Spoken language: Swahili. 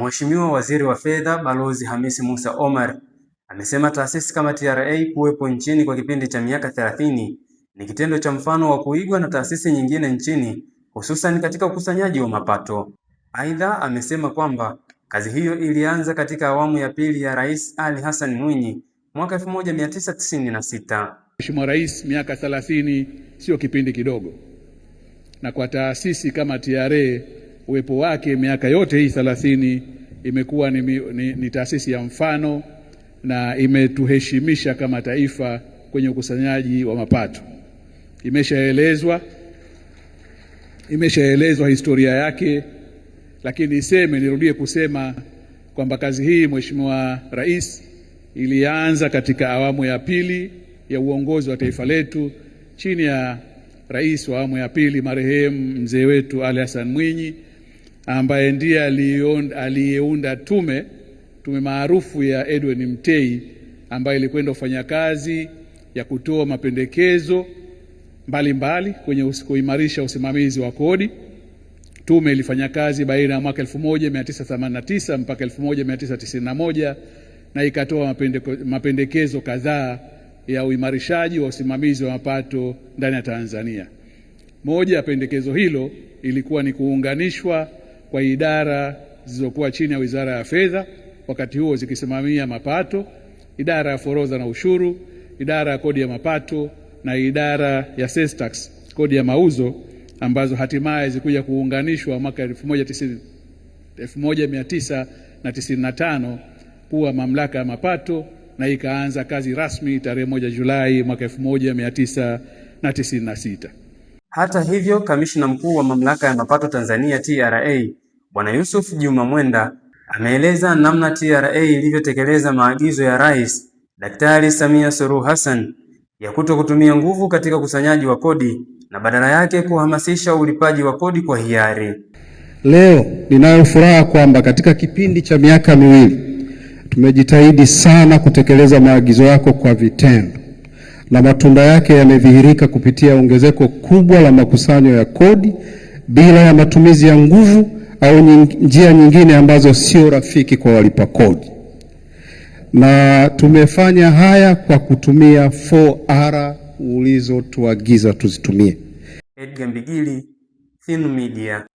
Mheshimiwa Waziri wa Fedha Balozi Hamisi Musa Omar amesema taasisi kama TRA kuwepo nchini kwa kipindi cha miaka 30 ni kitendo cha mfano wa kuigwa na taasisi nyingine nchini, hususan katika ukusanyaji wa mapato. Aidha, amesema kwamba kazi hiyo ilianza katika awamu ya pili ya Rais Ali Hassan Mwinyi mwaka 1996. Mheshimiwa Rais, miaka 30 sio kipindi kidogo, na kwa taasisi kama TRA uwepo wake miaka yote hii 30 imekuwa ni taasisi ya mfano na imetuheshimisha kama taifa kwenye ukusanyaji wa mapato. Imeshaelezwa historia yake, lakini nirudie kusema kwamba kazi hii Mheshimiwa Rais ilianza katika awamu ya pili ya uongozi wa taifa letu chini ya Rais wa awamu ya pili marehemu mzee wetu Ali Hassan Mwinyi, ambaye ndiye aliyeunda tume maarufu ya Edwin Mtei, ambaye ilikwenda kufanya kazi ya kutoa mapendekezo mbalimbali kwenye kuimarisha usimamizi wa kodi. Tume ilifanya kazi baina ya mwaka 1989 mpaka 1991 na ikatoa mapendekezo kadhaa ya uimarishaji wa usimamizi wa mapato ndani ya Tanzania. Moja ya pendekezo hilo ilikuwa ni kuunganishwa kwa idara zilizokuwa chini ya Wizara ya Fedha, wakati huo zikisimamia mapato: idara ya forodha na ushuru, idara ya kodi ya mapato na idara ya sales tax, kodi ya mauzo, ambazo hatimaye zikuja kuunganishwa mwaka 1995 kuwa mamlaka ya mapato, na ikaanza kazi rasmi tarehe 1 Julai mwaka 1996. Hata hivyo, kamishna mkuu wa mamlaka ya mapato Tanzania TRA Bwana Yusuf Juma Mwenda ameeleza namna TRA ilivyotekeleza maagizo ya Rais Daktari Samia Suluhu Hassan ya kutokutumia nguvu katika ukusanyaji wa kodi na badala yake kuhamasisha ulipaji wa kodi kwa hiari. Leo ninayo furaha kwamba katika kipindi cha miaka miwili tumejitahidi sana kutekeleza maagizo yako kwa vitendo, na matunda yake yamedhihirika kupitia ongezeko kubwa la makusanyo ya kodi bila ya matumizi ya nguvu au njia nyingine ambazo sio rafiki kwa walipa kodi. Na tumefanya haya kwa kutumia 4R ulizotuagiza tuzitumie. Edgar Mbigili, Thin Media.